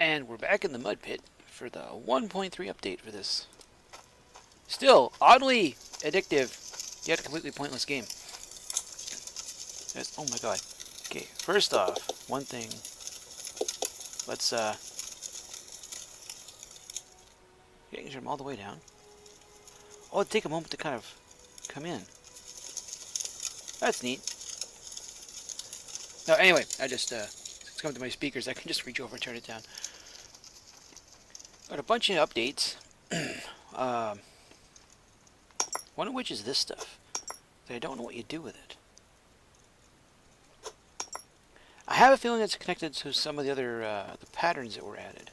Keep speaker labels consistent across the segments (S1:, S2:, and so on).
S1: And we're back in the mud pit for the 1.3 update for this still oddly addictive yet completely pointless game. Oh my god. Okay, first off, one thing. Let's getting them all the way down. Oh, it'll take a moment to kind of come in. That's neat. No, anyway, I just it's coming to my speakers. I can just reach over and turn it down. Got a bunch of updates. One of which is this stuff. That I don't know what you do with it. I have a feeling it's connected to some of the other the patterns that were added.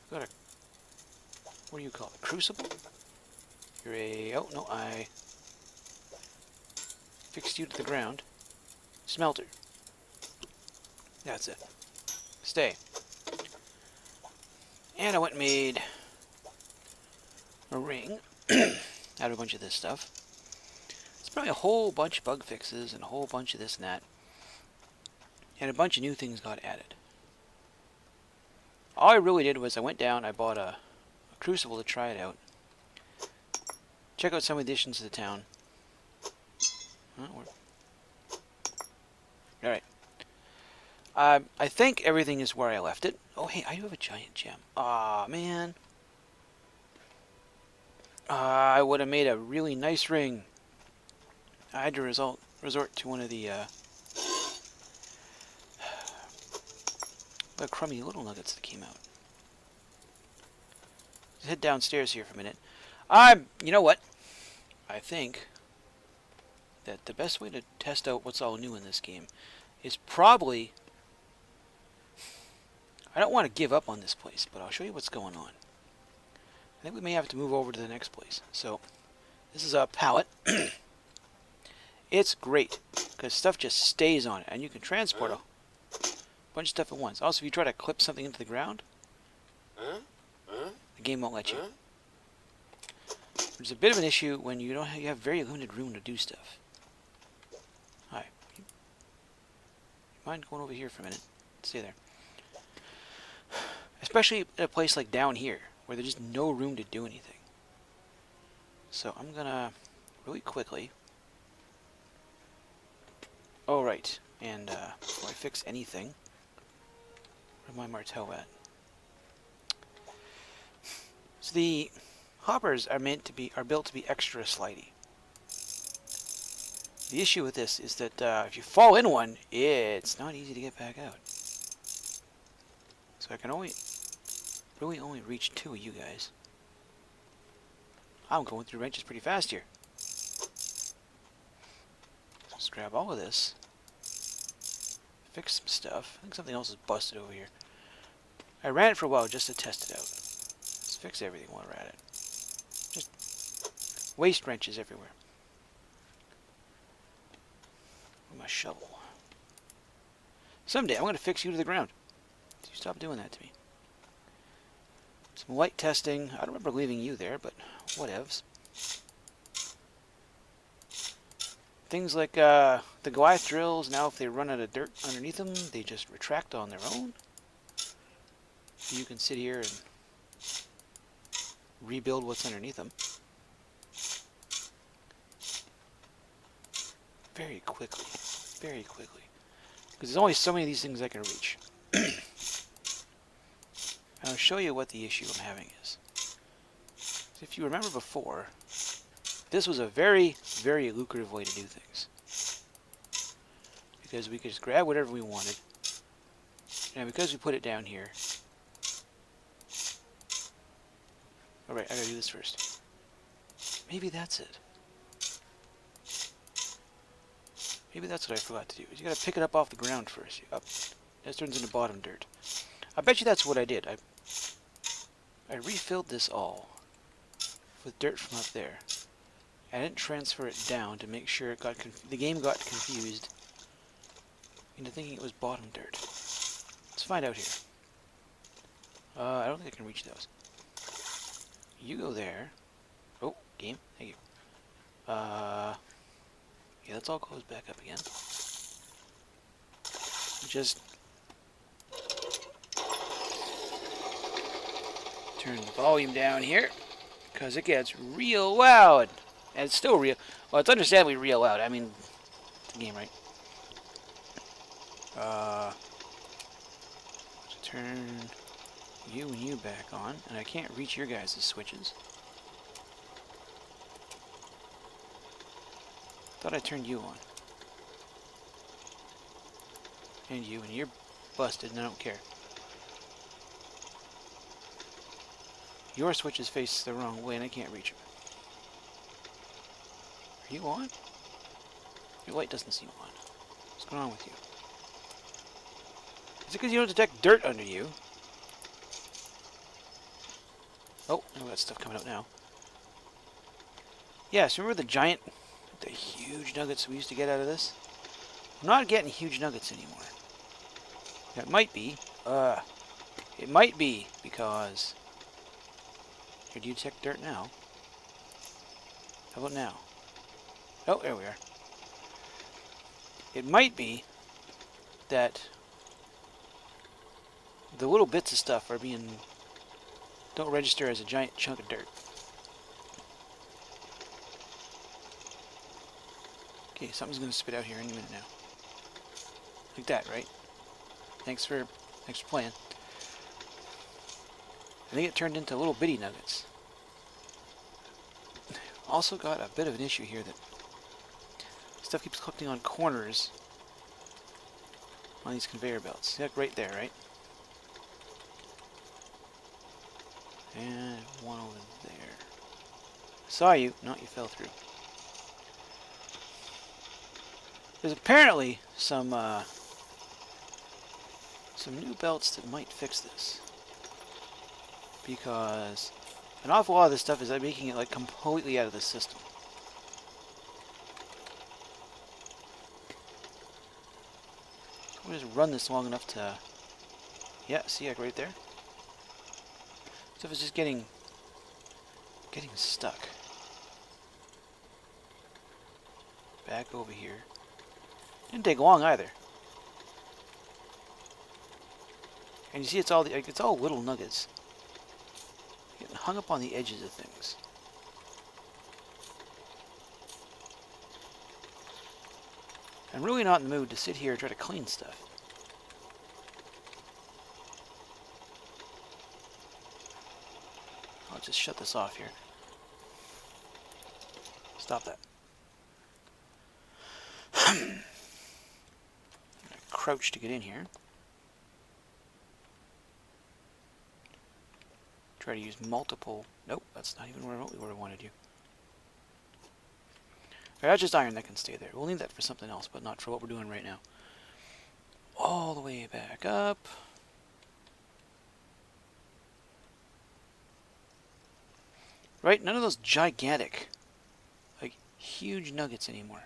S1: Got a, what do you call it? Crucible? You're a, oh no, I fixed you to the ground. Smelter. That's it. Stay. And I went and made a ring out of a bunch of this stuff. It's probably a whole bunch of bug fixes and a whole bunch of this and that. And a bunch of new things got added. All I really did was I went down, I bought a crucible to try it out. Check out some additions to the town. Alright. I think everything is where I left it. Oh, hey, I do have a giant gem. Aw, man. I would have made a really nice ring. I had to resort to one of the crummy little nuggets that came out. Let's head downstairs here for a minute. You know what? I think that the best way to test out what's all new in this game is probably... I don't want to give up on this place, but I'll show you what's going on. I think we may have to move over to the next place. So, this is a pallet. It's great, because stuff just stays on it, and you can transport a bunch of stuff at once. Also, if you try to clip something into the ground, the game won't let you. There's a bit of an issue when you have very limited room to do stuff. Hi. You mind going over here for a minute? Stay there. Especially at a place like down here, where there's just no room to do anything. So I'm gonna really quickly... Oh, right. And before I fix anything, where's my martel at? So the hoppers are built to be extra slidey. The issue with this is that if you fall in one, it's not easy to get back out. So I can really only reach 2 of you guys. I'm going through wrenches pretty fast here. Let's grab all of this. Fix some stuff. I think something else is busted over here. I ran it for a while just to test it out. Let's fix everything while we're at it. Just waste wrenches everywhere. With my shovel. Someday I'm going to fix you to the ground. You stop doing that to me. Some light testing. I don't remember leaving you there, but whatevs. Things like the Goliath drills, now if they run out of dirt underneath them, they just retract on their own. You can sit here and rebuild what's underneath them. Very quickly. Very quickly. Because there's only so many of these things I can reach. I'll show you what the issue I'm having is. So if you remember before, this was a very, very lucrative way to do things. Because we could just grab whatever we wanted. And because we put it down here... Alright, I gotta do this first. Maybe that's it. Maybe that's what I forgot to do. You gotta pick it up off the ground first. That turns into bottom dirt. I bet you that's what I did. I refilled this all with dirt from up there. I didn't transfer it down to make sure the game got confused into thinking it was bottom dirt. Let's find out here. I don't think I can reach those. You go there. Oh, game. Thank you. Yeah, let's all close back up again. Just Turn the volume down here, because it gets real loud. And it's still real. Well, it's understandably real loud. I mean, it's a game, right? Turn you and you back on. And I can't reach your guys' switches. Thought I turned you on. And you're busted, and I don't care. Your switches face the wrong way, and I can't reach them. Are you on? Your light doesn't seem on. What's going on with you? Is it because you don't detect dirt under you? Oh, I got stuff coming out now. Yes, remember the huge nuggets we used to get out of this? I'm not getting huge nuggets anymore. That might be, it might be because, here, do you detect dirt now? How about now? Oh, there we are. It might be that the little bits of stuff don't register as a giant chunk of dirt. Okay, something's gonna spit out here any minute now. Like that, right? Thanks for playing. I think it turned into little bitty nuggets. Also got a bit of an issue here that stuff keeps collecting on corners on these conveyor belts. See that right there, right? And one over there. Saw you. No, you fell through. There's apparently some new belts that might fix this. Because an awful lot of this stuff is making it like completely out of the system. We'll just run this long enough to... Yeah, see, like right there? Stuff is just getting stuck. Back over here. Didn't take long either. And you see, it's all little nuggets getting hung up on the edges of things. I'm really not in the mood to sit here and try to clean stuff. I'll just shut this off here. Stop that. I'm gonna crouch to get in here. Try to use multiple... Nope, that's not even remotely where I wanted you. Alright, that's just iron that can stay there. We'll need that for something else, but not for what we're doing right now. All the way back up. Right, none of those gigantic, like, huge nuggets anymore.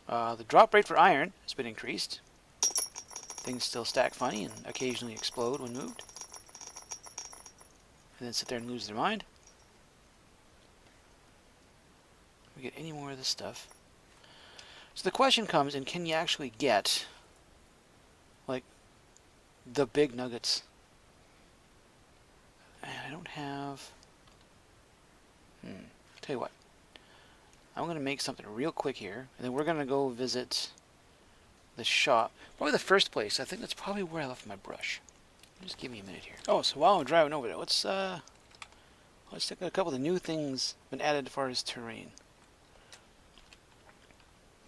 S1: The drop rate for iron has been increased. Things still stack funny and occasionally explode when moved. And then sit there and lose their mind. We get any more of this stuff. So the question comes, and can you actually get, like, the big nuggets? And I don't have... Tell you what. I'm going to make something real quick here, and then we're going to go visit the shop. Probably the first place. I think that's probably where I left my brush. Just give me a minute here. Oh, so while I'm driving over there, let's check out a couple of the new things been added as far as terrain.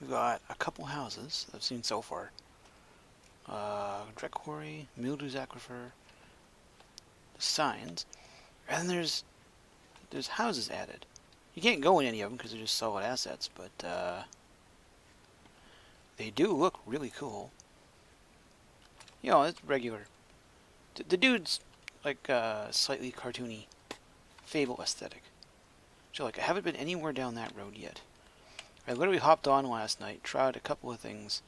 S1: We've got a couple houses I've seen so far. Dreck Quarry, Mildew's Aquifer, the signs, and then there's houses added. You can't go in any of them because they're just solid assets, but they do look really cool. You know, it's regular. The dude's like slightly cartoony, Fable aesthetic. So like, I haven't been anywhere down that road yet. I literally hopped on last night, tried a couple of things,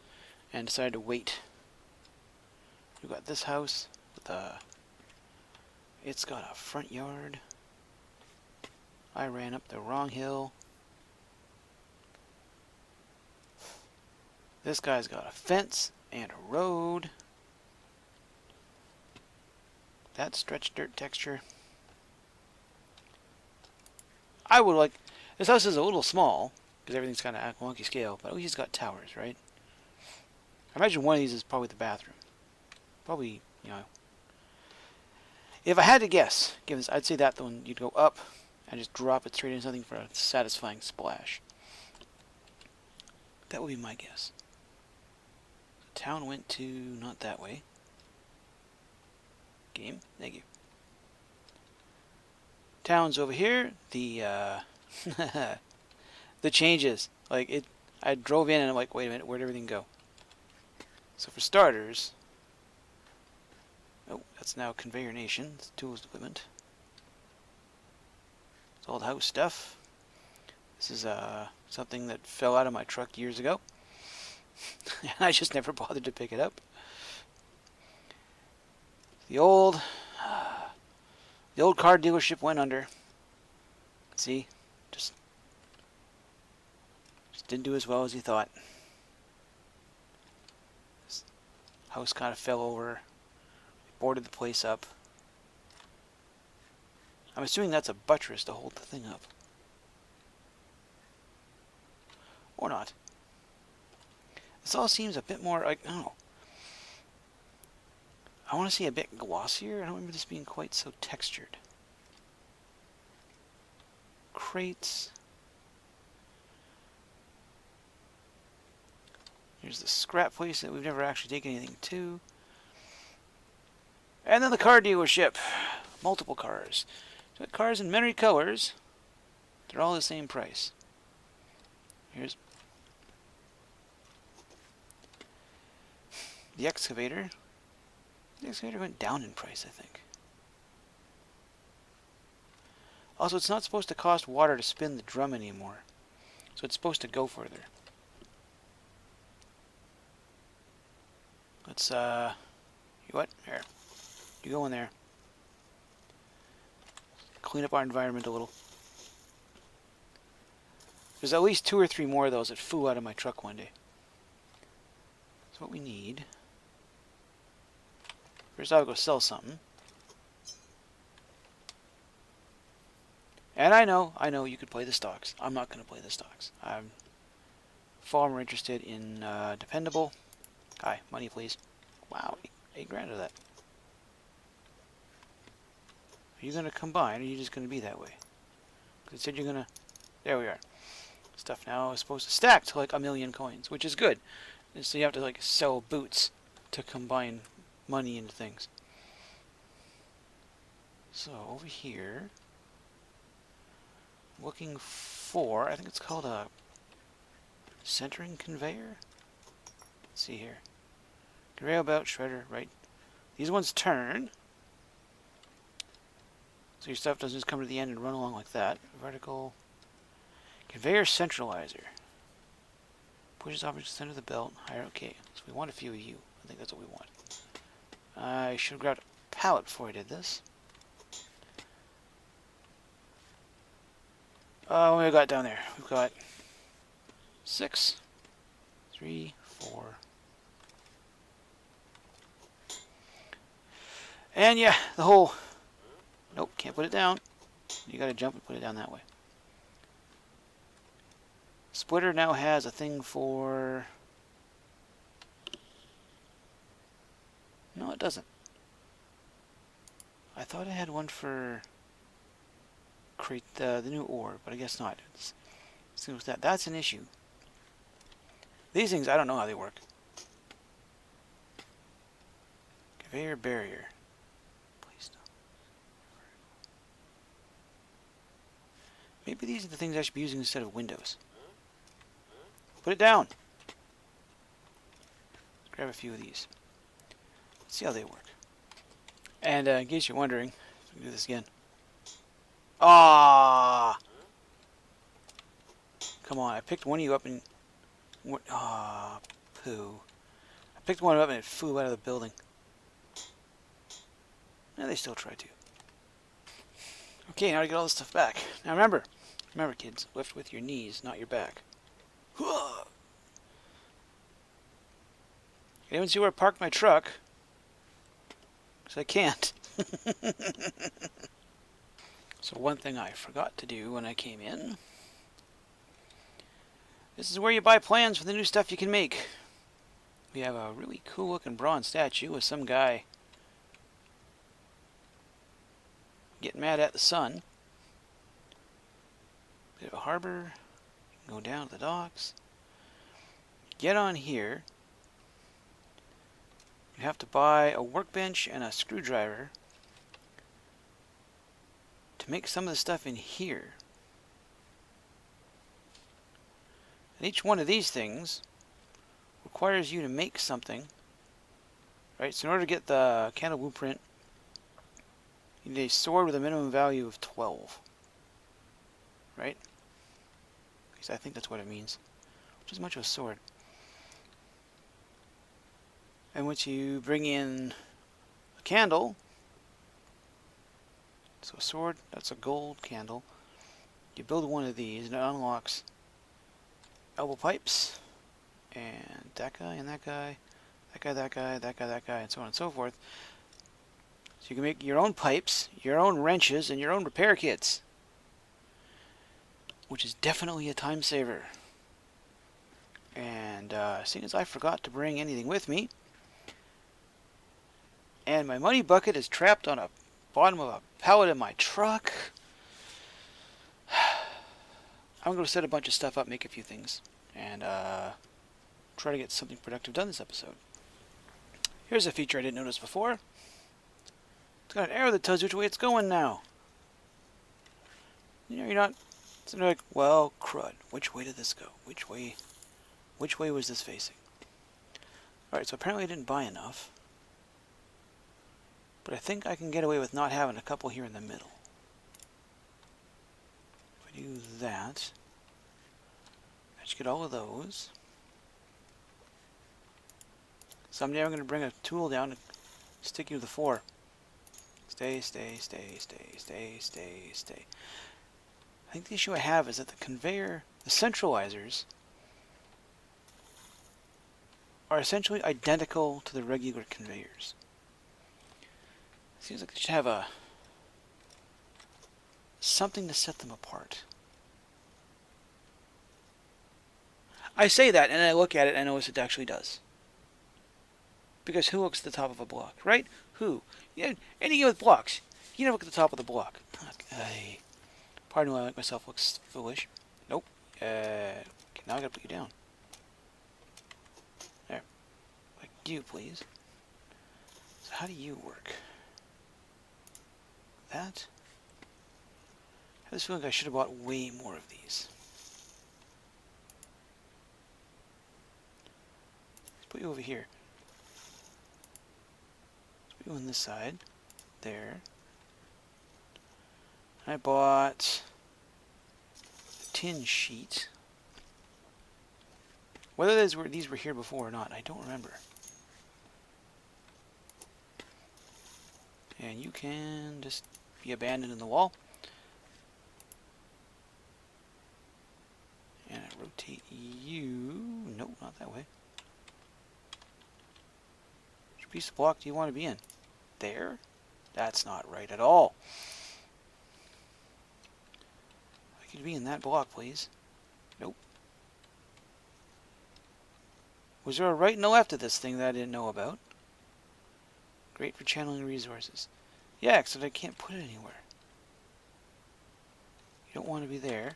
S1: and decided to wait. We've got this house with it's got a front yard. I ran up the wrong hill. This guy's got a fence and a road. that stretched dirt texture. I would like... This house is a little small, because everything's kind of wonky scale, but at least it's got towers, right? I imagine one of these is probably the bathroom. Probably, you know... If I had to guess, given this, I'd say that the one you'd go up and just drop it straight into something for a satisfying splash. That would be my guess. The town went to... not that way. Game? Thank you. Town's over here. The, the changes. Like, it... I drove in and I'm like, wait a minute, where'd everything go? So for starters... Oh, that's now Conveyor Nation. It's tools equipment. It's old house stuff. This is something that fell out of my truck years ago. And I just never bothered to pick it up. The old car dealership went under. See? Just didn't do as well as he thought. This house kind of fell over. Boarded the place up. I'm assuming that's a buttress to hold the thing up. Or not. This all seems a bit more like, I don't know. I want to see a bit glossier. I don't remember this being quite so textured. Crates. Here's the scrap place that we've never actually taken anything to. And then the car dealership. Multiple cars. So cars in many colors. They're all the same price. Here's the excavator. The excavator went down in price, I think. Also, it's not supposed to cost water to spin the drum anymore. So it's supposed to go further. Let's, you what? Here. You go in there. Clean up our environment a little. There's at least 2 or 3 more of those that flew out of my truck one day. So what we need... First I'll go sell something. And I know you could play the stocks. I'm not going to play the stocks. I'm far more interested in dependable. Hi, money please. Wow, 8 grand of that. Are you going to combine, or are you just going to be that way? Because it said you're going to... There we are. Stuff now is supposed to stack to like 1,000,000 coins, which is good. And so you have to like sell boots to combine money into things. So over here, looking for, I think it's called a centering conveyor. Let's see here. Conveyor belt, shredder, right? These ones turn. So your stuff doesn't just come to the end and run along like that. Vertical conveyor centralizer. Pushes objects to the center of the belt. Higher. Okay, so we want a few of you. I think that's what we want. I should have grabbed a pallet before I did this. What have we got down there? We've got 6, 3, 4. And yeah, the whole... Nope, can't put it down. You gotta jump and put it down that way. Splitter now has a thing for... No, it doesn't. I thought it had one for... create the new ore, but I guess not. Seems that that's an issue. These things, I don't know how they work. Conveyor barrier. Please don't. Maybe these are the things I should be using instead of windows. Put it down. Let's grab a few of these. Let's see how they work. And in case you're wondering, let me do this again. Ah! Come on, I picked one of you up and... Ah, poo. I picked one up and it flew out of the building. And they still try to. Okay, now to get all this stuff back. Now remember kids, lift with your knees, not your back. Anyone see where I parked my truck? Because I can't. So one thing I forgot to do when I came in. This is where you buy plans for the new stuff you can make. We have a really cool looking bronze statue with some guy getting mad at the sun. Bit of a harbor. Go down to the docks. Get on here. You have to buy a workbench and a screwdriver to make some of the stuff in here. And each one of these things requires you to make something. Right? So in order to get the candle blueprint, you need a sword with a minimum value of 12. Right? Because I think that's what it means. Which is much of a sword. And once you bring in a candle, so a sword, that's a gold candle. You build one of these and it unlocks elbow pipes, and that guy, and that guy, that guy, that guy, that guy, that guy, and so on and so forth. So you can make your own pipes, your own wrenches, and your own repair kits. Which is definitely a time saver. And seeing as I forgot to bring anything with me, and my money bucket is trapped on a bottom of a pallet in my truck, I'm going to set a bunch of stuff up, make a few things, and try to get something productive done this episode. Here's a feature I didn't notice before. It's got an arrow that tells you which way it's going now. You know, you're not... It's like, well, crud. Which way did this go? Which way was this facing? Alright, so apparently I didn't buy enough. But I think I can get away with not having a couple here in the middle. If I do that, I should get all of those. Someday I'm going to bring a tool down and stick you to the 4. Stay, stay, stay, stay, stay, stay, stay. I think the issue I have is that the conveyor, the centralizers, are essentially identical to the regular conveyors. Seems like they should have something to set them apart. I say that and I look at it and I notice it actually does. Because who looks at the top of a block, right? Who? Yeah, any game with blocks, you never look at the top of the block. Pardon me, I make myself look foolish. Nope. Okay, now I gotta put you down. There. Like you, please. So how do you work? That? I have this feeling I should have bought way more of these. Let's put you over here. Let's put you on this side. There. I bought a tin sheet. Whether these were here before or not, I don't remember. And you can just be abandoned in the wall. And I rotate you. Nope, not that way. Which piece of block do you want to be in? There? That's not right at all. I could be in that block, please. Nope. Was there a right and a left of this thing that I didn't know about? Great for channeling resources. Yeah, except I can't put it anywhere. You don't want to be there.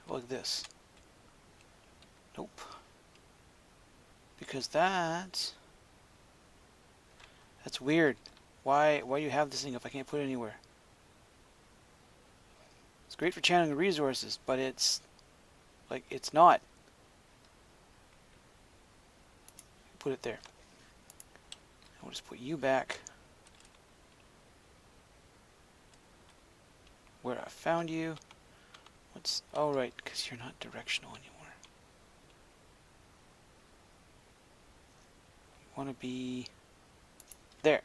S1: How about like this? Nope. Because that's weird. Why do you have this thing if I can't put it anywhere? It's great for channeling resources, but it's not. Put it there. I'll just put you back where I found you. Oh right, because you're not directional anymore. You want to be there.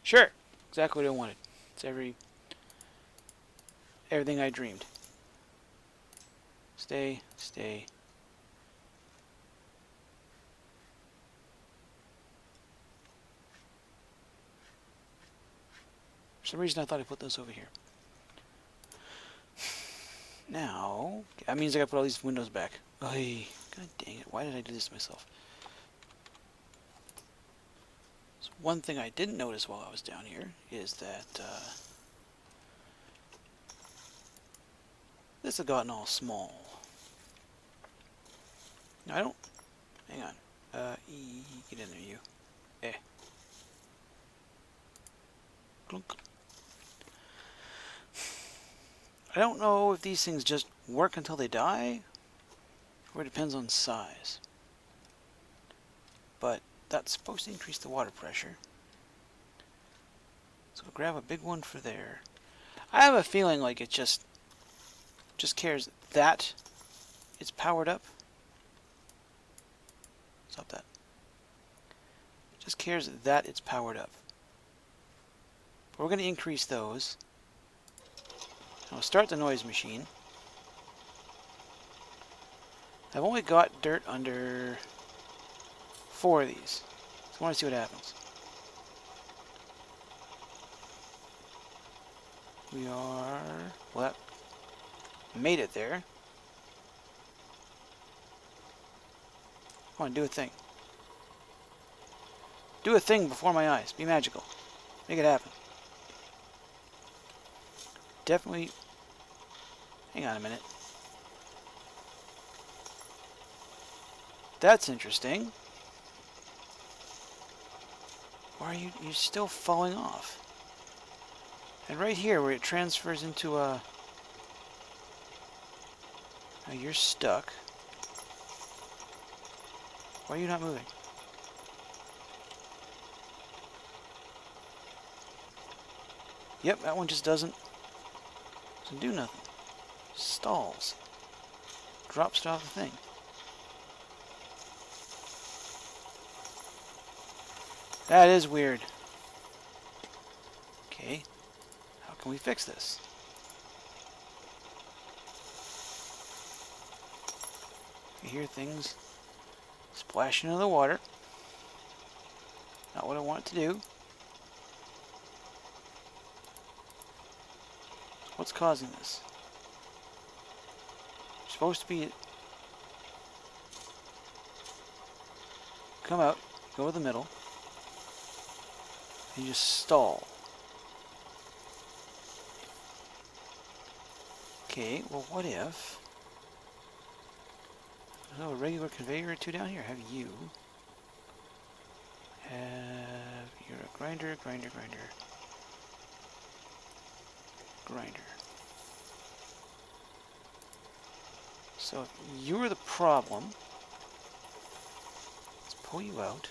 S1: Sure, exactly what I wanted. It's everything I dreamed. Stay, stay, some reason I thought I put those over here. Now, that means I gotta put all these windows back. Oy, God dang it, why did I do this to myself? So one thing I didn't notice while I was down here is that this had gotten all small. Now I don't... Hang on. Get in there, you. Clunk. I don't know if these things just work until they die, or it depends on size. But that's supposed to increase the water pressure. So I'll grab a big one for there. I have a feeling like it just cares that it's powered up. Stop that. It just cares that it's powered up. But we're going to increase those. I'll start the noise machine. I've only got dirt under 4 of these. So I want to see what happens. We are... Well, that made it there. Come on, do a thing. Do a thing before my eyes. Be magical. Make it happen. Definitely... Hang on a minute. That's interesting. Why are you're still falling off? And right here where it transfers into a... Now you're stuck. Why are you not moving? Yep, that one just doesn't do nothing. Stalls. Drops off the thing. That is weird. Okay. How can we fix this? You hear things splashing into the water. Not what I want to do. What's causing this? You're supposed to be... Come out. Go to the middle. And you just stall. Okay, well what if... There's a regular conveyor or two down here. Have you... You're a grinder. So if you're the problem, let's pull you out.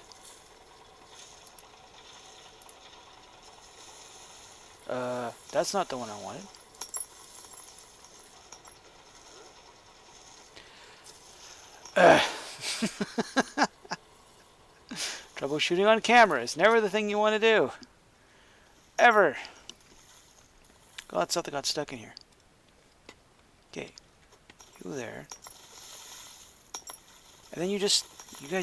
S1: That's not the one I wanted. Troubleshooting on camera is never the thing you want to do. Ever. God, something got stuck in here. Okay. You there. And then you guys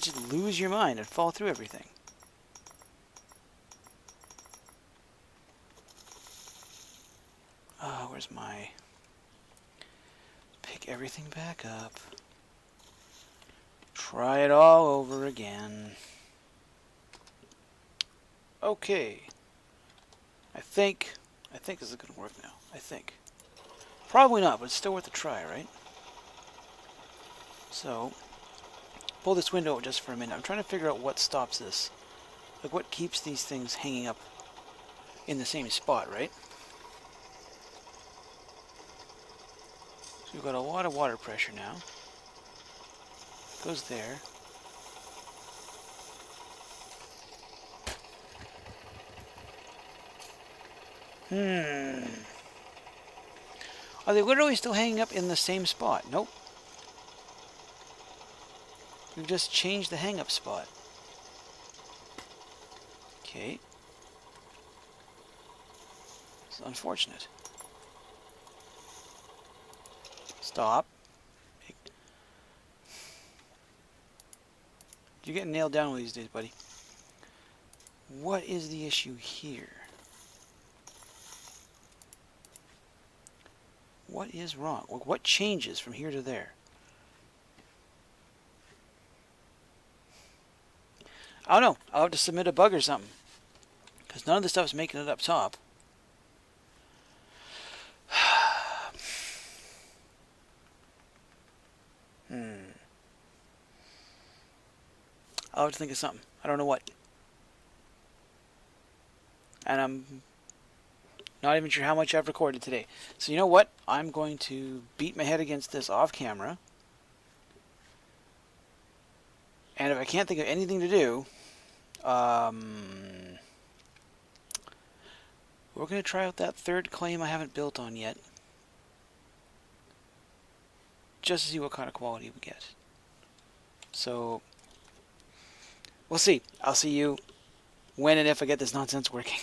S1: just lose your mind and fall through everything. Oh, where's my... Pick everything back up. Try it all over again. Okay. I think this is going to work now. I think. Probably not, but it's still worth a try, right? So, pull this window out just for a minute. I'm trying to figure out what stops this. Like, what keeps these things hanging up in the same spot, right? So we've got a lot of water pressure now. Goes there. Are they literally still hanging up in the same spot? Nope. We've just changed the hang-up spot. Okay. It's unfortunate. Stop. You're getting nailed down one of these days, buddy. What is the issue here? What is wrong? What changes from here to there? I don't know. I'll have to submit a bug or something. Because none of this stuff is making it up top. I'll have to think of something. I don't know what. And I'm not even sure how much I've recorded today. So you know what? I'm going to beat my head against this off camera. And if I can't think of anything to do, we're going to try out that third claim I haven't built on yet. Just to see what kind of quality we get. So, we'll see. I'll see you when and if I get this nonsense working.